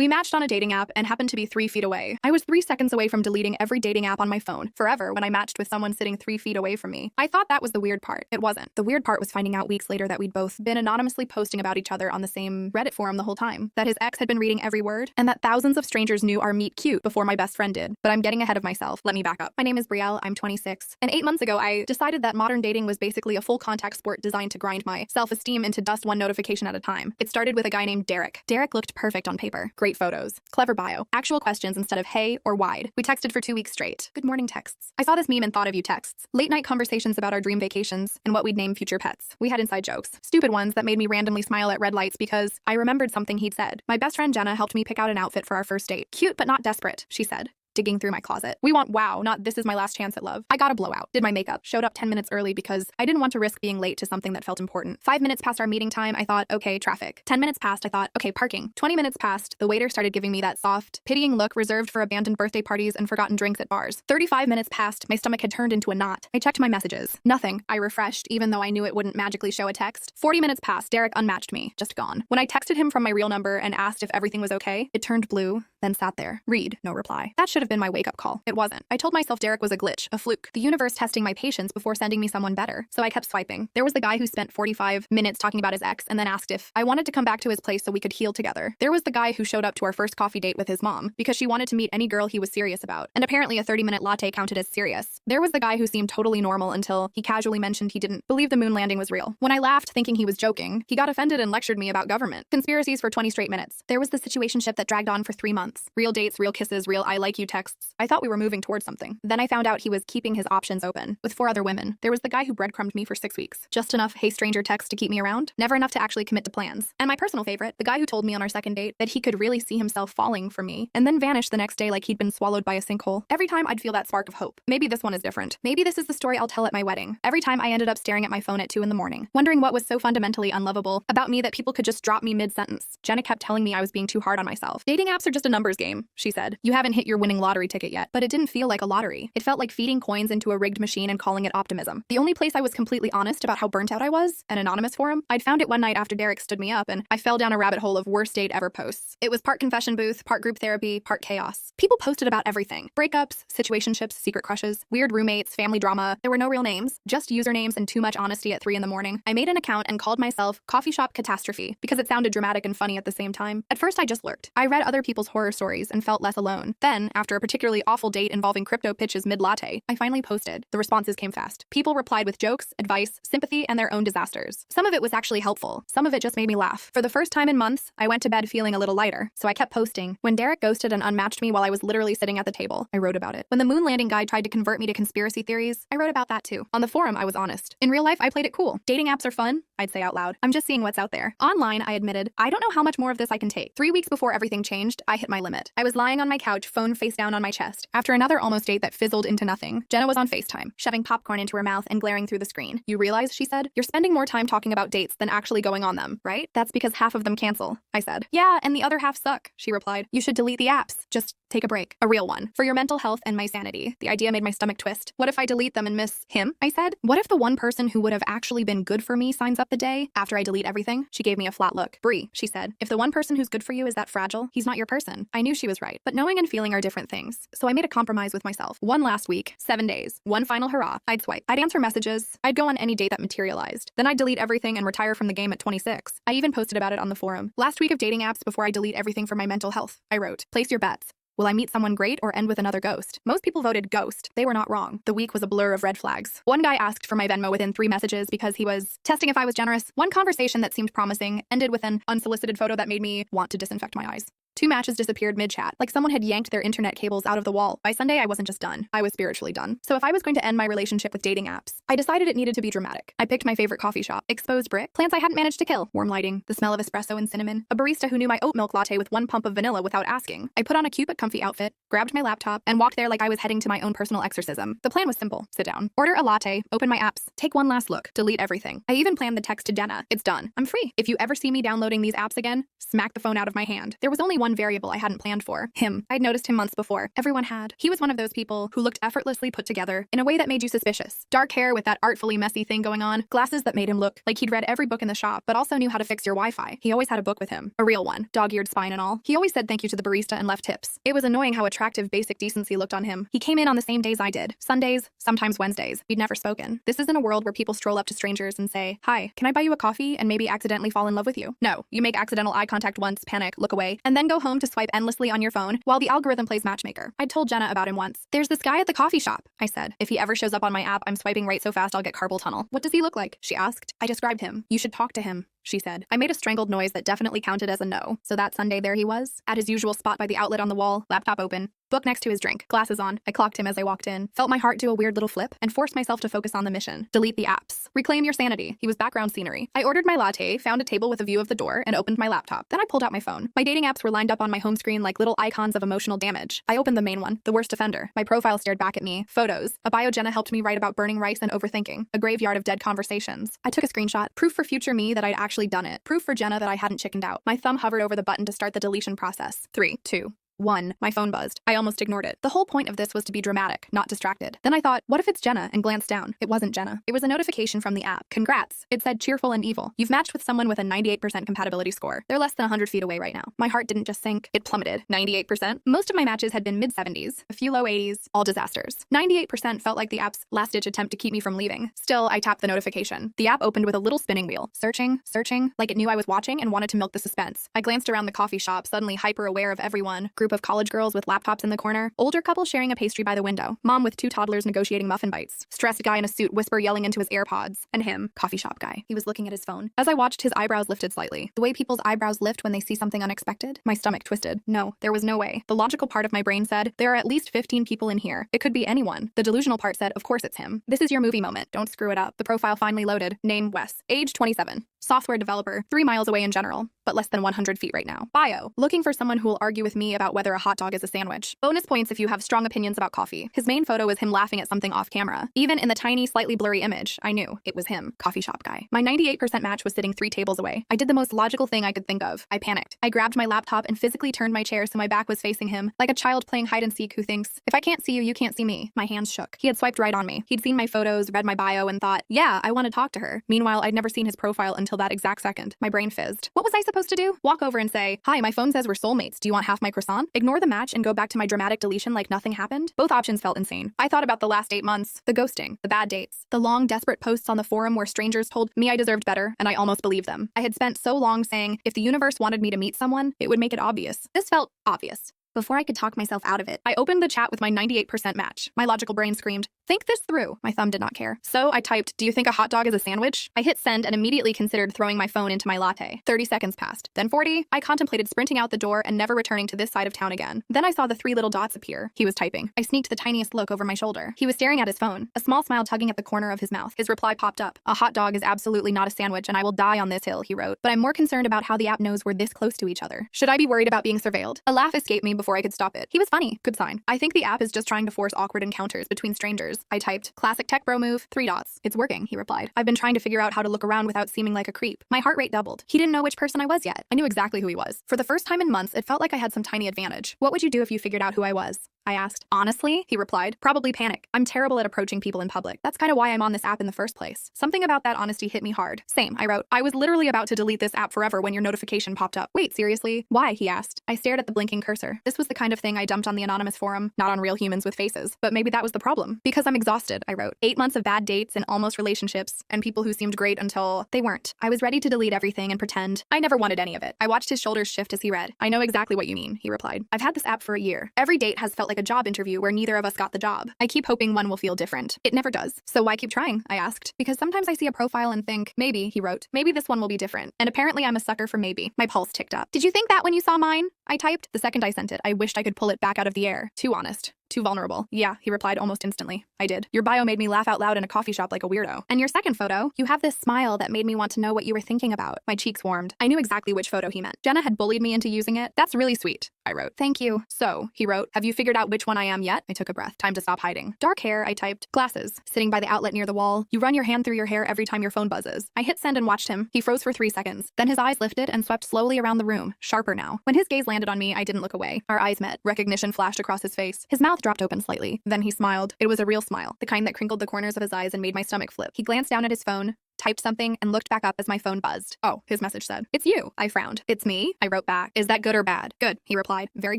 We matched on a dating app and happened to be 3 feet away. I was 3 seconds away from deleting every dating app on my phone forever when I matched with someone sitting 3 feet away from me. I thought that was the weird part. It wasn't. The weird part was finding out weeks later that we'd both been anonymously posting about each other on the same Reddit forum the whole time, that his ex had been reading every word, and that thousands of strangers knew our meet cute before my best friend did. But I'm getting ahead of myself. Let me back up. My name is Brielle. I'm 26. And 8 months ago, I decided that modern dating was basically a full contact sport designed to grind my self-esteem into dust one notification at a time. It started with a guy named Derek. Derek looked perfect on paper. Great photos. Clever bio. Actual questions instead of hey or why'd. We texted for 2 weeks straight. Good morning texts. I saw this meme and thought of you texts. Late night conversations about our dream vacations and what we'd name future pets. We had inside jokes. Stupid ones that made me randomly smile at red lights because I remembered something he'd said. My best friend Jenna helped me pick out an outfit for our first date. Cute but not desperate, she said, digging through my closet. We want wow, not this is my last chance at love. I got a blowout. Did my makeup. Showed up 10 minutes early because I didn't want to risk being late to something that felt important. 5 minutes past our meeting time, I thought, okay, traffic. 10 minutes passed, I thought, okay, parking. 20 minutes passed, the waiter started giving me that soft, pitying look reserved for abandoned birthday parties and forgotten drinks at bars. 35 minutes passed, my stomach had turned into a knot. I checked my messages. Nothing. I refreshed, even though I knew it wouldn't magically show a text. 40 minutes passed, Derek unmatched me. Just gone. When I texted him from my real number and asked if everything was okay, it turned blue, then sat there. Read, no reply. That should have been my wake-up call. It wasn't. I told myself Derek was a glitch, a fluke, the universe testing my patience before sending me someone better. So I kept swiping. There was the guy who spent 45 minutes talking about his ex and then asked if I wanted to come back to his place so we could heal together. There was the guy who showed up to our first coffee date with his mom because she wanted to meet any girl he was serious about. And apparently a 30-minute latte counted as serious. There was the guy who seemed totally normal until he casually mentioned he didn't believe the moon landing was real. When I laughed thinking he was joking, he got offended and lectured me about government conspiracies for 20 straight minutes. There was the situationship that dragged on for 3 months. Real dates, real kisses, real I like you texts. I thought we were moving towards something. Then I found out he was keeping his options open with 4 other women. There was the guy who breadcrumbed me for 6 weeks. Just enough hey stranger texts to keep me around, never enough to actually commit to plans. And my personal favorite, the guy who told me on our second date that he could really see himself falling for me and then vanish the next day like he'd been swallowed by a sinkhole. Every time I'd feel that spark of hope. Maybe this one is different. Maybe this is the story I'll tell at my wedding. Every time I ended up staring at my phone at 2 in the morning, wondering what was so fundamentally unlovable about me that people could just drop me mid-sentence. Jenna kept telling me I was being too hard on myself. Dating apps are just a numbers game, she said. You haven't hit your winning lottery ticket yet. But it didn't feel like a lottery. It felt like feeding coins into a rigged machine and calling it optimism. The only place I was completely honest about how burnt out I was, an anonymous forum. I'd found it one night after Derek stood me up and I fell down a rabbit hole of worst date ever posts. It was part confession booth, part group therapy, part chaos. People posted about everything. Breakups, situationships, secret crushes, weird roommates, family drama. There were no real names, just usernames and too much honesty at 3 in the morning. I made an account and called myself Coffee Shop Catastrophe because it sounded dramatic and funny at the same time. At first I just lurked. I read other people's horror stories and felt less alone. Then, after a particularly awful date involving crypto pitches mid-latte, I finally posted. The responses came fast. People replied with jokes, advice, sympathy, and their own disasters. Some of it was actually helpful. Some of it just made me laugh. For the first time in months, I went to bed feeling a little lighter, so I kept posting. When Derek ghosted and unmatched me while I was literally sitting at the table, I wrote about it. When the moon landing guy tried to convert me to conspiracy theories, I wrote about that too. On the forum, I was honest. In real life, I played it cool. Dating apps are fun, I'd say out loud. I'm just seeing what's out there. Online, I admitted, I don't know how much more of this I can take. 3 weeks before everything changed, I hit my limit. I was lying on my couch, phone face down on my chest. After another almost date that fizzled into nothing, Jenna was on FaceTime, shoving popcorn into her mouth and glaring through the screen. You realize, she said, you're spending more time talking about dates than actually going on them, right? That's because half of them cancel, I said. Yeah, and the other half suck, she replied. You should delete the apps. Just take a break. A real one. For your mental health and my sanity. The idea made my stomach twist. What if I delete them and miss him? I said. What if the one person who would have actually been good for me signs up the day after I delete everything? She gave me a flat look. Brie, she said, if the one person who's good for you is that fragile, he's not your person. I knew she was right. But knowing and feeling are different things. So I made a compromise with myself. One last week, 7 days, one final hurrah. I'd swipe. I'd answer messages. I'd go on any date that materialized. Then I'd delete everything and retire from the game at 26. I even posted about it on the forum. Last week of dating apps before I delete everything for my mental health. I wrote, place your bets. Will I meet someone great or end with another ghost? Most people voted ghost. They were not wrong. The week was a blur of red flags. One guy asked for my Venmo within 3 messages because he was testing if I was generous. One conversation that seemed promising ended with an unsolicited photo that made me want to disinfect my eyes. 2 matches disappeared mid-chat, like someone had yanked their internet cables out of the wall. By Sunday, I wasn't just done. I was spiritually done. So if I was going to end my relationship with dating apps, I decided it needed to be dramatic. I picked my favorite coffee shop, exposed brick, plants I hadn't managed to kill, warm lighting, the smell of espresso and cinnamon, a barista who knew my oat milk latte with 1 pump of vanilla without asking. I put on a cute but comfy outfit, grabbed my laptop, and walked there like I was heading to my own personal exorcism. The plan was simple. Sit down, order a latte, open my apps, take one last look, delete everything. I even planned the text to Jenna. It's done. I'm free. If you ever see me downloading these apps again, smack the phone out of my hand. There was only one one variable I hadn't planned for. Him. I'd noticed him months before. Everyone had. He was one of those people who looked effortlessly put together in a way that made you suspicious. Dark hair with that artfully messy thing going on, glasses that made him look like he'd read every book in the shop, but also knew how to fix your Wi-Fi. He always had a book with him. A real one. Dog-eared spine and all. He always said thank you to the barista and left tips. It was annoying how attractive basic decency looked on him. He came in on the same days I did. Sundays, sometimes Wednesdays. We'd never spoken. This isn't a world where people stroll up to strangers and say, "Hi, can I buy you a coffee?" and maybe accidentally fall in love with you. No, you make accidental eye contact once, panic, look away, and then go home to swipe endlessly on your phone while the algorithm plays matchmaker. I'd told Jenna about him once. "There's this guy at the coffee shop," I said. "If he ever shows up on my app, I'm swiping right so fast I'll get carpal tunnel." "What does he look like?" she asked. I described him. "You should talk to him," she said. I made a strangled noise that definitely counted as a no. So that Sunday there he was, at his usual spot by the outlet on the wall, laptop open, book next to his drink, glasses on. I clocked him as I walked in, felt my heart do a weird little flip, and forced myself to focus on the mission. Delete the apps. Reclaim your sanity. He was background scenery. I ordered my latte, found a table with a view of the door, and opened my laptop. Then I pulled out my phone. My dating apps were lined up on my home screen like little icons of emotional damage. I opened the main one, the worst offender. My profile stared back at me. Photos. A bio Jenna helped me write about burning rice and overthinking. A graveyard of dead conversations. I took a screenshot. Proof for future me that I'd actually done it. Proof for Jenna that I hadn't chickened out. My thumb hovered over the button to start the deletion process. 3, 2, 1. My phone buzzed. I almost ignored it. The whole point of this was to be dramatic, not distracted. Then I thought, what if it's Jenna, and glanced down. It wasn't Jenna. It was a notification from the app. Congrats. It said cheerful and evil. You've matched with someone with a 98% compatibility score. They're less than 100 feet away right now. My heart didn't just sink. It plummeted. 98%? Most of my matches had been mid-70s, a few low 80s, all disasters. 98% felt like the app's last-ditch attempt to keep me from leaving. Still, I tapped the notification. The app opened with a little spinning wheel. Searching, like it knew I was watching and wanted to milk the suspense. I glanced around the coffee shop, suddenly hyper-aware of everyone. Group of college girls with laptops in the corner, older couple sharing a pastry by the window, mom with 2 toddlers negotiating muffin bites, stressed guy in a suit whisper yelling into his AirPods, and him, coffee shop guy. He was looking at his phone. As I watched, his eyebrows lifted slightly. The way people's eyebrows lift when they see something unexpected. My stomach twisted. No, there was no way. The logical part of my brain said, there are at least 15 people in here. It could be anyone. The delusional part said, of course it's him. This is your movie moment. Don't screw it up. The profile finally loaded. Name, Wes. Age, 27. Software developer, 3 miles away in general, but less than 100 feet right now. Bio, looking for someone who will argue with me about whether a hot dog is a sandwich. Bonus points if you have strong opinions about coffee. His main photo was him laughing at something off camera. Even in the tiny, slightly blurry image, I knew it was him, coffee shop guy. My 98% match was sitting 3 tables away. I did the most logical thing I could think of. I panicked. I grabbed my laptop and physically turned my chair so my back was facing him, like a child playing hide and seek who thinks, if I can't see you, you can't see me. My hands shook. He had swiped right on me. He'd seen my photos, read my bio, and thought, yeah, I want to talk to her. Meanwhile, I'd never seen his profile until that exact second. My brain fizzed. What was I supposed to do? Walk over and say, hi, my phone says we're soulmates. Do you want half my croissant? Ignore the match and go back to my dramatic deletion like nothing happened? Both options felt insane. I thought about the last 8 months, the ghosting, the bad dates, the long, desperate posts on the forum where strangers told me I deserved better, and I almost believed them. I had spent so long saying, if the universe wanted me to meet someone, it would make it obvious. This felt obvious. Before I could talk myself out of it, I opened the chat with my 98% match. My logical brain screamed, think this through. My thumb did not care. So I typed, do you think a hot dog is a sandwich? I hit send and immediately considered throwing my phone into my latte. 30 seconds passed. Then 40. I contemplated sprinting out the door and never returning to this side of town again. Then I saw the 3 little dots appear. He was typing. I sneaked the tiniest look over my shoulder. He was staring at his phone, a small smile tugging at the corner of his mouth. His reply popped up. A hot dog is absolutely not a sandwich and I will die on this hill, he wrote. But I'm more concerned about how the app knows we're this close to each other. Should I be worried about being surveilled? A laugh escaped me before I could stop it. He was funny. Good sign. I think the app is just trying to force awkward encounters between strangers. I typed, classic tech bro move, 3 dots. It's working, he replied. I've been trying to figure out how to look around without seeming like a creep. My heart rate doubled. He didn't know which person I was yet. I knew exactly who he was. For the first time in months, it felt like I had some tiny advantage. What would you do if you figured out who I was? I asked. Honestly, he replied, probably panic. I'm terrible at approaching people in public. That's kind of why I'm on this app in the first place. Something about that honesty hit me hard. Same, I wrote. I was literally about to delete this app forever when your notification popped up. Wait, seriously? Why? He asked. I stared at the blinking cursor. This was the kind of thing I dumped on the anonymous forum, not on real humans with faces. But maybe that was the problem. Because I'm exhausted, I wrote. 8 months of bad dates and almost relationships, and people who seemed great until they weren't. I was ready to delete everything and pretend I never wanted any of it. I watched his shoulders shift as he read. I know exactly what you mean, he replied. I've had this app for a year. Every date has felt like a job interview where neither of us got the job. I keep hoping one will feel different. It never does. So why keep trying? I asked. Because sometimes I see a profile and think, maybe, he wrote, maybe this one will be different. And apparently I'm a sucker for maybe. My pulse ticked up. Did you think that when you saw mine? I typed. The second I sent it, I wished I could pull it back out of the air. Too honest. Too vulnerable. Yeah, he replied almost instantly. I did. Your bio made me laugh out loud in a coffee shop like a weirdo. And your second photo, you have this smile that made me want to know what you were thinking about. My cheeks warmed. I knew exactly which photo he meant. Jenna had bullied me into using it. That's really sweet, I wrote. Thank you. So, he wrote, have you figured out which one I am yet? I took a breath. Time to stop hiding. Dark hair, I typed. Glasses. Sitting by the outlet near the wall. You run your hand through your hair every time your phone buzzes. I hit send and watched him. He froze for 3 seconds. Then his eyes lifted and swept slowly around the room, sharper now. When his gaze landed on me, I didn't look away. Our eyes met. Recognition flashed across his face. His mouth dropped open slightly. Then he smiled. It was a real smile, the kind that crinkled the corners of his eyes and made my stomach flip. He glanced down at his phone, typed something, and looked back up as my phone buzzed. Oh, his message said. It's you. I frowned. It's me? I wrote back. Is that good or bad? Good, he replied. Very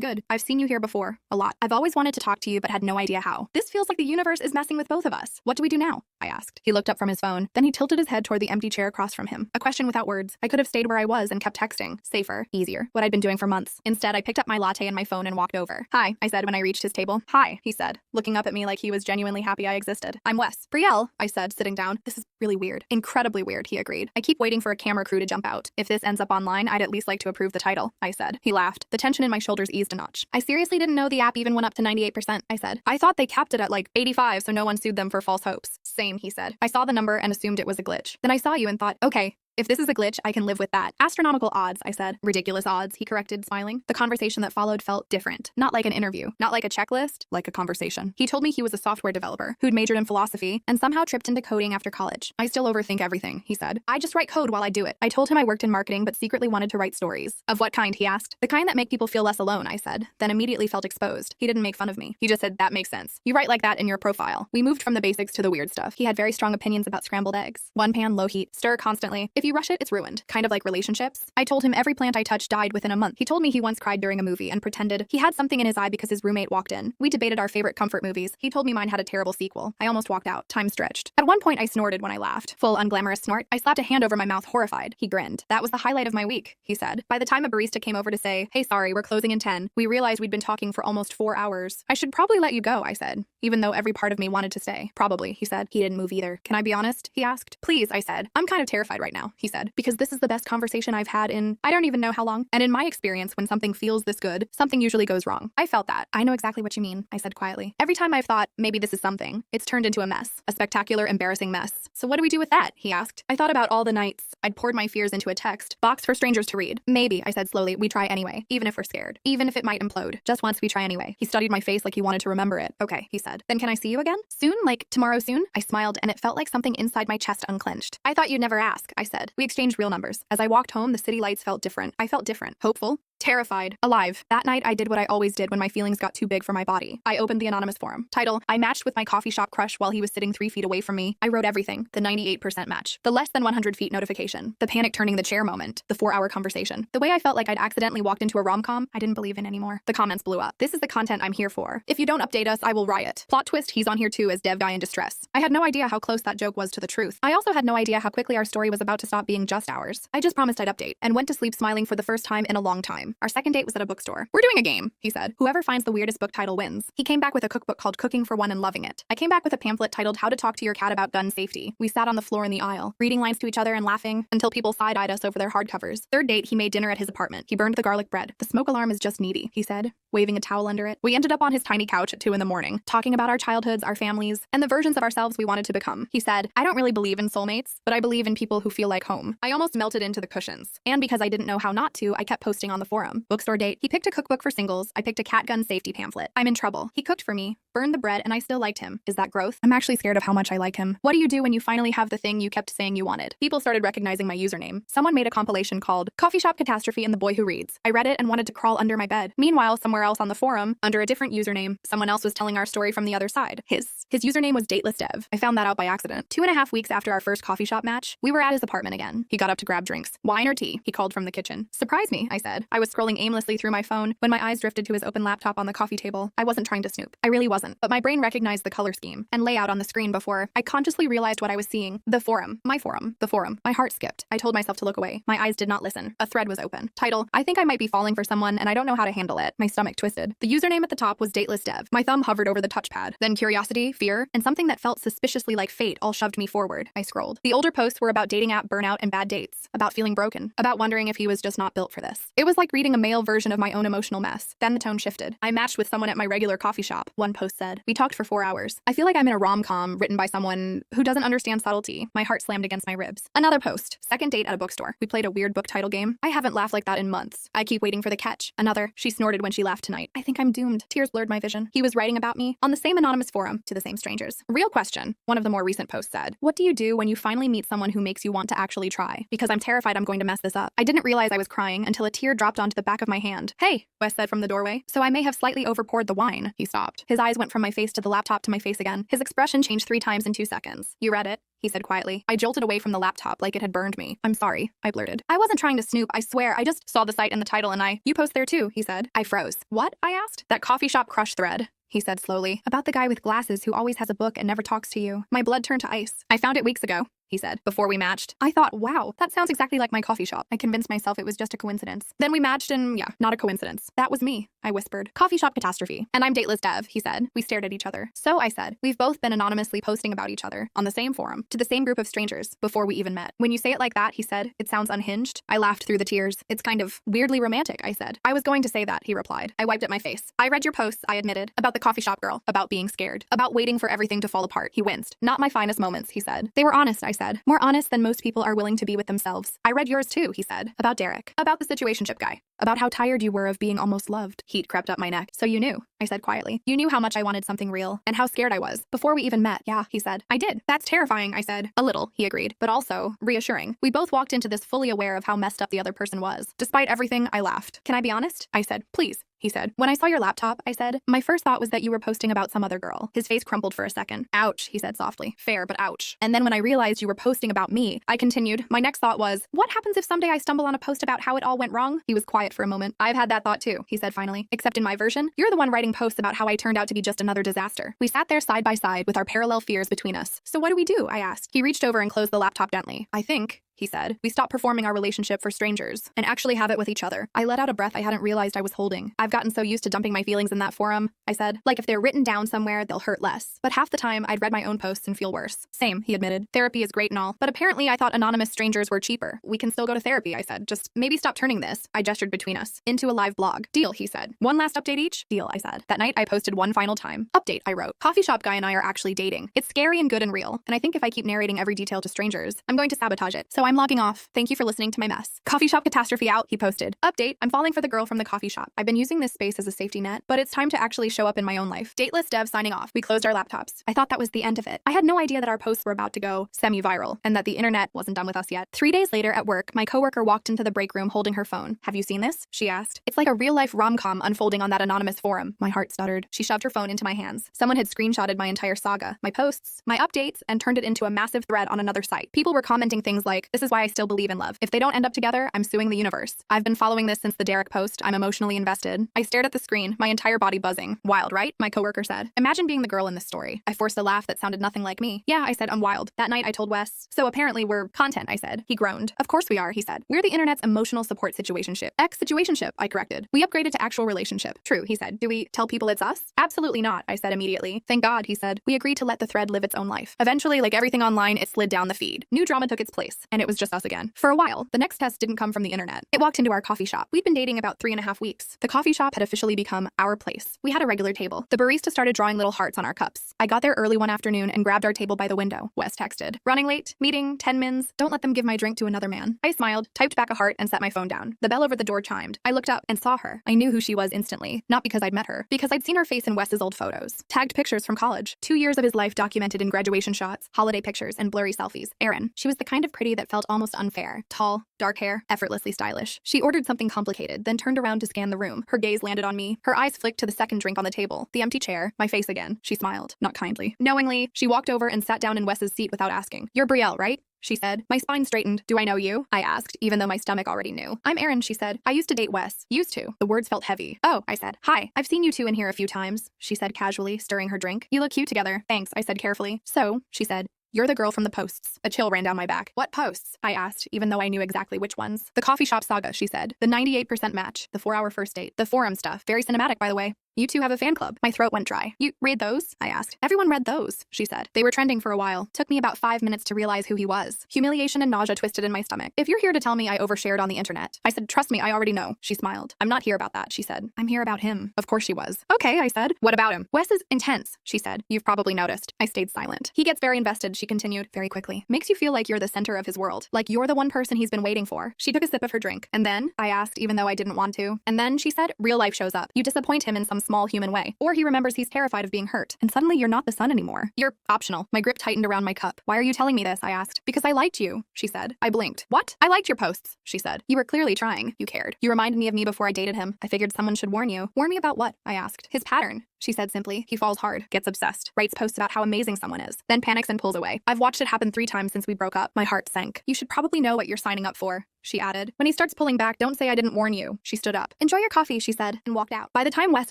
good. I've seen you here before. A lot. I've always wanted to talk to you but had no idea how. This feels like the universe is messing with both of us. What do we do now? I asked. He looked up from his phone. Then he tilted his head toward the empty chair across from him. A question without words. I could have stayed where I was and kept texting. Safer. Easier. What I'd been doing for months. Instead, I picked up my latte and my phone and walked over. Hi, I said when I reached his table. Hi, he said, looking up at me like he was genuinely happy I existed. I'm Wes. Brielle, I said, sitting down. This is really weird. Incredibly weird, he agreed. I keep waiting for a camera crew to jump out. If this ends up online, I'd at least like to approve the title, I said. He laughed. The tension in my shoulders eased a notch. I seriously didn't know the app even went up to 98%, I said. I thought they capped it at like 85 so no one sued them for false hopes. Same, he said. I saw the number and assumed it was a glitch. Then I saw you and thought, okay, if this is a glitch, I can live with that. Astronomical odds, I said. Ridiculous odds, he corrected, smiling. The conversation that followed felt different. Not like an interview. Not like a checklist. Like a conversation. He told me he was a software developer who'd majored in philosophy and somehow tripped into coding after college. I still overthink everything, he said. I just write code while I do it. I told him I worked in marketing but secretly wanted to write stories. Of what kind, he asked. The kind that make people feel less alone, I said. Then immediately felt exposed. He didn't make fun of me. He just said, that makes sense. You write like that in your profile. We moved from the basics to the weird stuff. He had very strong opinions about scrambled eggs. One pan, low heat, stir constantly. If you rush it, it's ruined. Kind of like relationships. I told him every plant I touched died within a month. He told me he once cried during a movie and pretended he had something in his eye because his roommate walked in. We debated our favorite comfort movies. He told me mine had a terrible sequel. I almost walked out. Time stretched. At one point, I snorted when I laughed. Full unglamorous snort. I slapped a hand over my mouth, horrified. He grinned. That was the highlight of my week, he said. By the time a barista came over to say, hey, sorry, we're closing in 10, we realized we'd been talking for almost 4 hours. I should probably let you go, I said, even though every part of me wanted to stay. Probably, he said. He didn't move either. Can I be honest? He asked. Please, I said. I'm kind of terrified right now, he said, because this is the best conversation I've had in I don't even know how long. And in my experience, when something feels this good, something usually goes wrong. I felt that. I know exactly what you mean, I said quietly. Every time I've thought, maybe this is something, it's turned into a mess. A spectacular, embarrassing mess. So what do we do with that? He asked. I thought about all the nights I'd poured my fears into a text, box for strangers to read. Maybe, I said slowly, we try anyway, even if we're scared. Even if it might implode. Just once we try anyway. He studied my face like he wanted to remember it. Okay, he said. Then can I see you again? Soon? Like tomorrow soon? I smiled and it felt like something inside my chest unclenched. I thought you'd never ask, I said. We exchanged real numbers. As I walked home, the city lights felt different. I felt different. Hopeful. Terrified. Alive. That night, I did what I always did when my feelings got too big for my body. I opened the anonymous forum. Title, I matched with my coffee shop crush while he was sitting 3 feet away from me. I wrote everything. The 98% match. The less than 100 feet notification. The panic turning the chair moment. The 4-hour conversation. The way I felt like I'd accidentally walked into a rom-com I didn't believe in anymore. The comments blew up. This is the content I'm here for. If you don't update us, I will riot. Plot twist, he's on here too as dev guy in distress. I had no idea how close that joke was to the truth. I also had no idea how quickly our story was about to stop being just ours. I just promised I'd update and went to sleep smiling for the first time in a long time. Our second date was at a bookstore. We're doing a game, he said. Whoever finds the weirdest book title wins. He came back with a cookbook called Cooking for One and loving it. I came back with a pamphlet titled How to Talk to Your Cat About Gun Safety. We sat on the floor in the aisle, reading lines to each other and laughing until people side-eyed us over their hardcovers. Third date, he made dinner at his apartment. He burned the garlic bread. The smoke alarm is just needy, he said, waving a towel under it. We ended up on his tiny couch at 2 a.m, talking about our childhoods, our families, and the versions of ourselves we wanted to become. He said, I don't really believe in soulmates, but I believe in people who feel like home. I almost melted into the cushions. And because I didn't know how not to, I kept posting on the forum. Bookstore date. He picked a cookbook for singles. I picked a cat gun safety pamphlet. I'm in trouble. He cooked for me, burned the bread, and I still liked him. Is that growth? I'm actually scared of how much I like him. What do you do when you finally have the thing you kept saying you wanted? People started recognizing my username. Someone made a compilation called Coffee Shop Catastrophe and the Boy Who Reads. I read it and wanted to crawl under my bed. Meanwhile, somewhere else on the forum, under a different username, someone else was telling our story from the other side. His username was datelessdev. I found that out by accident. 2.5 weeks after our first coffee shop match, we were at his apartment again. He got up to grab drinks. Wine or tea? He called from the kitchen. Surprise me, I said. I was scrolling aimlessly through my phone when my eyes drifted to his open laptop on the coffee table. I wasn't trying to snoop. I really wasn't. But my brain recognized the color scheme and layout on the screen before I consciously realized what I was seeing. The forum. My forum. The forum. My heart skipped. I told myself to look away. My eyes did not listen. A thread was open. Title, I think I might be falling for someone and I don't know how to handle it. My stomach twisted. The username at the top was datelessdev. My thumb hovered over the touchpad. Then curiosity, fear, and something that felt suspiciously like fate all shoved me forward. I scrolled. The older posts were about dating app burnout and bad dates. About feeling broken. About wondering if he was just not built for this. It was like reading reading a male version of my own emotional mess. Then the tone shifted. I matched with someone at my regular coffee shop, one post said. We talked for 4 hours. I feel like I'm in a rom-com written by someone who doesn't understand subtlety. My heart slammed against my ribs. Another post. Second date at a bookstore. We played a weird book title game. I haven't laughed like that in months. I keep waiting for the catch. Another. She snorted when she laughed tonight. I think I'm doomed. Tears blurred my vision. He was writing about me on the same anonymous forum to the same strangers. Real question. One of the more recent posts said, what do you do when you finally meet someone who makes you want to actually try? Because I'm terrified I'm going to mess this up. I didn't realize I was crying until a tear dropped onto the back of my hand. Hey, Wes said from the doorway. So I may have slightly overpoured the wine. He stopped. His eyes went from my face to the laptop to my face again. His expression changed 3 times in 2 seconds. You read it? He said quietly. I jolted away from the laptop like it had burned me. I'm sorry, I blurted. I wasn't trying to snoop, I swear. I just saw the site and the title and you post there too, he said. I froze. What? I asked. That coffee shop crush thread, he said slowly. About the guy with glasses who always has a book and never talks to you. My blood turned to ice. I found it weeks ago, he said, before we matched. I thought, wow, that sounds exactly like my coffee shop. I convinced myself it was just a coincidence. Then we matched and yeah, not a coincidence. That was me, I whispered. Coffee shop catastrophe. And I'm dateless Dev, he said. We stared at each other. So I said, we've both been anonymously posting about each other on the same forum to the same group of strangers before we even met. When you say it like that, he said, it sounds unhinged. I laughed through the tears. It's kind of weirdly romantic, I said. I was going to say that, he replied. I wiped at my face. I read your posts, I admitted, about the coffee shop girl, about being scared, about waiting for everything to fall apart. He winced. Not my finest moments, he said. They were honest, I said. More honest than most people are willing to be with themselves. I read yours too, he said. About Derek. About the situationship guy. About how tired you were of being almost loved. Heat crept up my neck. So you knew, I said quietly. You knew how much I wanted something real, and how scared I was, before we even met. Yeah, he said. I did. That's terrifying, I said. A little, he agreed, but also reassuring. We both walked into this fully aware of how messed up the other person was. Despite everything, I laughed. Can I be honest? I said. Please. He said. When I saw your laptop, I said, my first thought was that you were posting about some other girl. His face crumpled for a second. Ouch, he said softly. Fair, but ouch. And then when I realized you were posting about me, I continued. My next thought was, what happens if someday I stumble on a post about how it all went wrong? He was quiet for a moment. I've had that thought too, he said finally. Except in my version, you're the one writing posts about how I turned out to be just another disaster. We sat there side by side with our parallel fears between us. So what do we do? I asked. He reached over and closed the laptop gently. I think, he said, we stop performing our relationship for strangers and actually have it with each other. I let out a breath I hadn't realized I was holding. I've gotten so used to dumping my feelings in that forum, I said. Like if they're written down somewhere, they'll hurt less. But half the time, I'd read my own posts and feel worse. Same, he admitted. Therapy is great and all, but apparently I thought anonymous strangers were cheaper. We can still go to therapy, I said. Just maybe stop turning this, I gestured between us, into a live blog. Deal, he said. One last update each? Deal, I said. That night, I posted one final time. Update, I wrote. Coffee shop guy and I are actually dating. It's scary and good and real, and I think if I keep narrating every detail to strangers, I'm going to sabotage it. So I'm logging off. Thank you for listening to my mess. Coffee shop catastrophe out, he posted. Update, I'm falling for the girl from the coffee shop. I've been using this space as a safety net, but it's time to actually show up in my own life. Dateless Dev signing off. We closed our laptops. I thought that was the end of it. I had no idea that our posts were about to go semi-viral and that the internet wasn't done with us yet. 3 days later at work, my coworker walked into the break room holding her phone. Have you seen this? She asked. It's like a real-life rom-com unfolding on that anonymous forum. My heart stuttered. She shoved her phone into my hands. Someone had screenshotted my entire saga, my posts, my updates, and turned it into a massive thread on another site. People were commenting things like, this is why I still believe in love. If they don't end up together, I'm suing the universe. I've been following this since the Derek post. I'm emotionally invested. I stared at the screen, my entire body buzzing. Wild, right? My coworker said. Imagine being the girl in this story. I forced a laugh that sounded nothing like me. Yeah, I said, I'm wild. That night I told Wes. So apparently we're content, I said. He groaned. Of course we are, he said. We're the internet's emotional support situationship. Situationship, I corrected. We upgraded to actual relationship. True, he said. Do we tell people it's us? Absolutely not, I said immediately. Thank God, he said. We agreed to let the thread live its own life. Eventually, like everything online, it slid down the feed. New drama took its place, and it was just us again. For a while, the next test didn't come from the internet. It walked into our coffee shop. We'd been dating about 3.5 weeks. The coffee shop had officially become our place. We had a regular table. The barista started drawing little hearts on our cups. I got there early one afternoon and grabbed our table by the window. Wes texted. Running late, meeting, 10 mins. Don't let them give my drink to another man. I smiled, typed back a heart, and set my phone down. The bell over the door chimed. I looked up and saw her. I knew who she was instantly. Not because I'd met her, because I'd seen her face in Wes's old photos. Tagged pictures from college. 2 years of his life documented in graduation shots, holiday pictures, and blurry selfies. Erin. She was the kind of pretty that felt almost unfair. Tall, dark hair, effortlessly stylish. She ordered something complicated, then turned around to scan the room. Her gaze landed on me. Her eyes flicked to the second drink on the table, the empty chair, my face again. She smiled, not kindly. Knowingly, she walked over and sat down in Wes's seat without asking. You're Brielle, right? She said. My spine straightened. Do I know you? I asked, even though my stomach already knew. I'm Erin, she said. I used to date Wes. Used to. The words felt heavy. Oh, I said. Hi. I've seen you two in here a few times, she said casually, stirring her drink. You look cute together. Thanks, I said carefully. So, she said. You're the girl from the posts. A chill ran down my back. What posts? I asked, even though I knew exactly which ones. The coffee shop saga, she said. The 98% match. The 4-hour first date. The forum stuff. Very cinematic, by the way. You two have a fan club. My throat went dry. You read those? I asked. Everyone read those, she said. They were trending for a while. Took me about 5 minutes to realize who he was. Humiliation and nausea twisted in my stomach. If you're here to tell me I overshared on the internet. I said, trust me, I already know. She smiled. I'm not here about that, she said. I'm here about him. Of course she was. Okay, I said. What about him? Wes is intense, she said. You've probably noticed. I stayed silent. He gets very invested, she continued, very quickly. Makes you feel like you're the center of his world. Like you're the one person he's been waiting for. She took a sip of her drink. And then, I asked, even though I didn't want to. And then, she said, real life shows up. You disappoint him in some small human way. Or he remembers he's terrified of being hurt. And suddenly you're not the sun anymore. You're optional. My grip tightened around my cup. Why are you telling me this? I asked. Because I liked you, she said. I blinked. What? I liked your posts, she said. You were clearly trying. You cared. You reminded me of me before I dated him. I figured someone should warn you. Warn me about what? I asked. His pattern. She said simply. He falls hard, gets obsessed, writes posts about how amazing someone is, then panics and pulls away. I've watched it happen 3 times since we broke up. My heart sank. You should probably know what you're signing up for, she added. When he starts pulling back, don't say I didn't warn you. She stood up. Enjoy your coffee, she said, and walked out. By the time Wes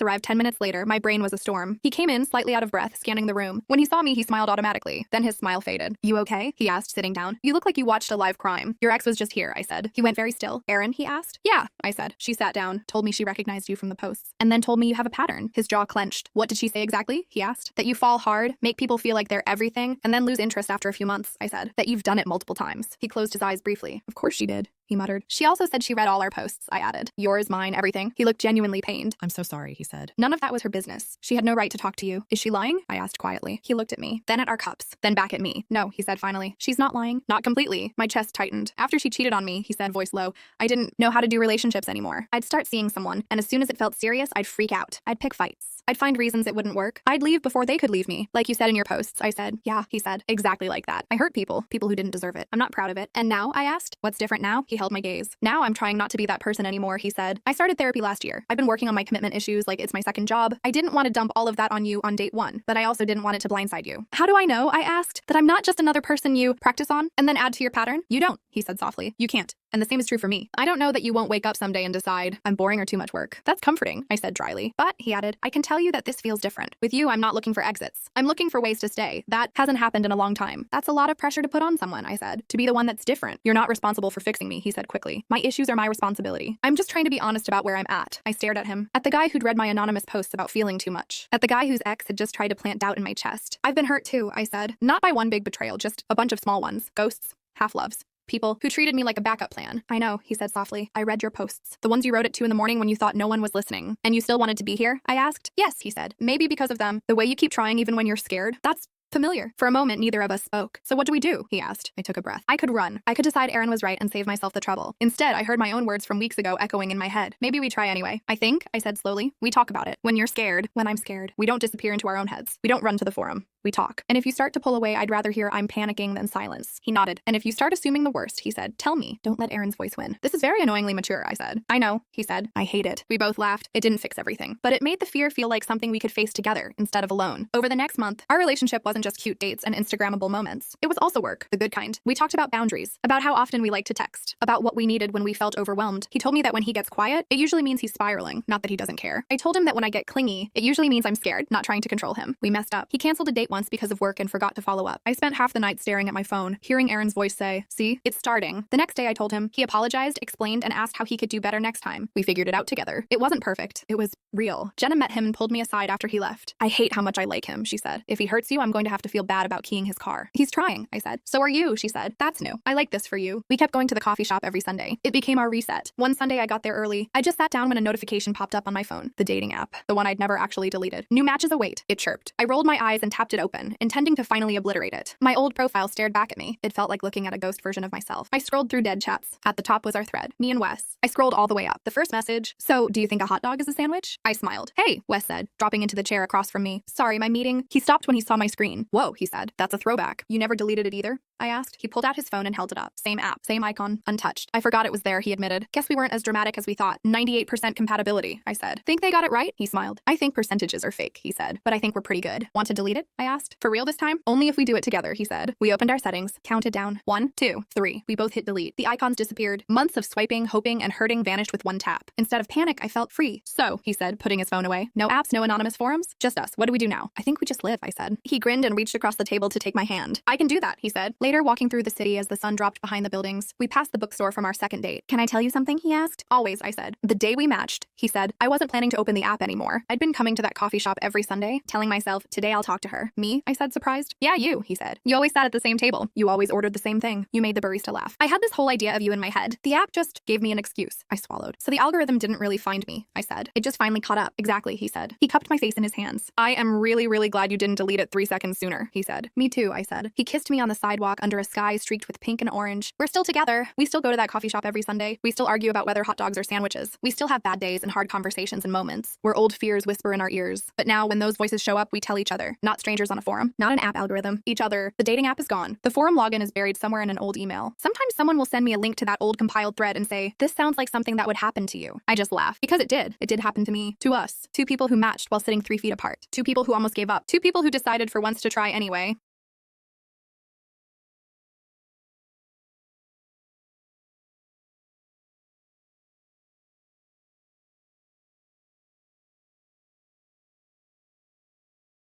arrived 10 minutes later, my brain was a storm. He came in, slightly out of breath, scanning the room. When he saw me, he smiled automatically. Then his smile faded. You okay? He asked, sitting down. You look like you watched a live crime. Your ex was just here, I said. He went very still. Erin, he asked. Yeah, I said. She sat down, told me she recognized you from the posts, and then told me you have a pattern. His jaw clenched. What did she say exactly? He asked. That you fall hard, make people feel like they're everything, and then lose interest after a few months, I said. That you've done it multiple times. He closed his eyes briefly. Of course she did, he muttered. She also said she read all our posts, I added. Yours, mine, everything. He looked genuinely pained. I'm so sorry, he said. None of that was her business. She had no right to talk to you. Is she lying? I asked quietly. He looked at me, then at our cups, then back at me. No, he said finally. She's not lying. Not completely. My chest tightened. After she cheated on me, he said, voice low, I didn't know how to do relationships anymore. I'd start seeing someone, and as soon as it felt serious, I'd freak out. I'd pick fights. I'd find reasons it wouldn't work. I'd leave before they could leave me. Like you said in your posts, I said. Yeah, he said. Exactly like that. I hurt people who didn't deserve it. I'm not proud of it. And now, I asked, what's different now? He held my gaze. Now I'm trying not to be that person anymore, he said. I started therapy last year. I've been working on my commitment issues like it's my second job. I didn't want to dump all of that on you on date 1, but I also didn't want it to blindside you. How do I know, I asked, that I'm not just another person you practice on and then add to your pattern? You don't, he said softly. You can't. And the same is true for me. I don't know that you won't wake up someday and decide, I'm boring or too much work. That's comforting, I said dryly. But, he added, I can tell you that this feels different. With you, I'm not looking for exits. I'm looking for ways to stay. That hasn't happened in a long time. That's a lot of pressure to put on someone, I said. To be the one that's different. You're not responsible for fixing me, he said quickly. My issues are my responsibility. I'm just trying to be honest about where I'm at. I stared at him. At the guy who'd read my anonymous posts about feeling too much. At the guy whose ex had just tried to plant doubt in my chest. I've been hurt too, I said. Not by one big betrayal, just a bunch of small ones. Ghosts. Half-loves. People who treated me like a backup plan. I know, he said softly. I read your posts. The ones you wrote at 2 a.m. when you thought no one was listening. And you still wanted to be here? I asked. Yes, he said. Maybe because of them. The way you keep trying even when you're scared. That's familiar. For a moment, neither of us spoke. So what do we do? He asked. I took a breath. I could run. I could decide Erin was right and save myself the trouble. Instead, I heard my own words from weeks ago echoing in my head. Maybe we try anyway. I think, I said slowly, we talk about it. When you're scared, when I'm scared, we don't disappear into our own heads. We don't run to the forum. We talk. And if you start to pull away, I'd rather hear I'm panicking than silence. He nodded. And if you start assuming the worst, he said, tell me. Don't let Erin's voice win. This is very annoyingly mature, I said. I know, he said. I hate it. We both laughed. It didn't fix everything. But it made the fear feel like something we could face together instead of alone. Over the next month, our relationship wasn't just cute dates and Instagrammable moments. It was also work, the good kind. We talked about boundaries, about how often we like to text, about what we needed when we felt overwhelmed. He told me that when he gets quiet, it usually means he's spiraling, not that he doesn't care. I told him that when I get clingy, it usually means I'm scared, not trying to control him. We messed up. He canceled a date once because of work and forgot to follow up. I spent half the night staring at my phone, hearing Erin's voice say, see, it's starting. The next day I told him. He apologized, explained, and asked how he could do better next time. We figured it out together. It wasn't perfect. It was real. Jenna met him and pulled me aside after he left. I hate how much I like him, she said. If he hurts you, I'm going to have to feel bad about keying his car. He's trying, I said. So are you, she said. That's new. I like this for you. We kept going to the coffee shop every Sunday. It became our reset. One Sunday I got there early. I just sat down when a notification popped up on my phone. The dating app. The one I'd never actually deleted. New matches await. It chirped. I rolled my eyes and tapped it open, intending to finally obliterate it. My old profile stared back at me. It felt like looking at a ghost version of myself. I scrolled through dead chats. At the top was our thread. Me and Wes. I scrolled all the way up. The first message. So, do you think a hot dog is a sandwich? I smiled. Hey, Wes said, dropping into the chair across from me. Sorry, my meeting. He stopped when he saw my screen. Whoa, he said. That's a throwback. You never deleted it either? I asked. He pulled out his phone and held it up. Same app, same icon, untouched. I forgot it was there, he admitted. Guess we weren't as dramatic as we thought. 98% compatibility, I said. Think they got it right? He smiled. I think percentages are fake, he said. But I think we're pretty good. Want to delete it? I asked. For real this time? Only if we do it together, he said. We opened our settings, counted down. 1, 2, 3. We both hit delete. The icons disappeared. Months of swiping, hoping, and hurting vanished with one tap. Instead of panic, I felt free. So, he said, putting his phone away. No apps, no anonymous forums? Just us. What do we do now? I think we just live, I said. He grinned and and reached across the table to take my hand. I can do that, he said. Later, walking through the city as the sun dropped behind the buildings, we passed the bookstore from our second date. Can I tell you something, he asked. Always, I said. The day we matched, he said. I wasn't planning to open the app anymore. I'd been coming to that coffee shop every Sunday, telling myself, today I'll talk to her. Me? I said, surprised. Yeah, you, he said. You always sat at the same table. You always ordered the same thing. You made the barista laugh. I had this whole idea of you in my head. The app just gave me an excuse. I swallowed. So the algorithm didn't really find me, I said. It just finally caught up. Exactly, he said. He cupped my face in his hands. I am really, really glad you didn't delete it 3 seconds sooner, he said. Me too, I said. He kissed me on the sidewalk under a sky streaked with pink and orange. We're still together. We still go to that coffee shop every Sunday. We still argue about whether hot dogs are sandwiches. We still have bad days and hard conversations and moments where old fears whisper in our ears. But now when those voices show up, we tell each other. Not strangers on a forum. Not an app algorithm. Each other. The dating app is gone. The forum login is buried somewhere in an old email. Sometimes someone will send me a link to that old compiled thread and say, this sounds like something that would happen to you. I just laugh. Because it did. It did happen to me. To us. 2 people who matched while sitting 3 feet apart. 2 people who almost gave up. 2 people who decided for once to try anyway.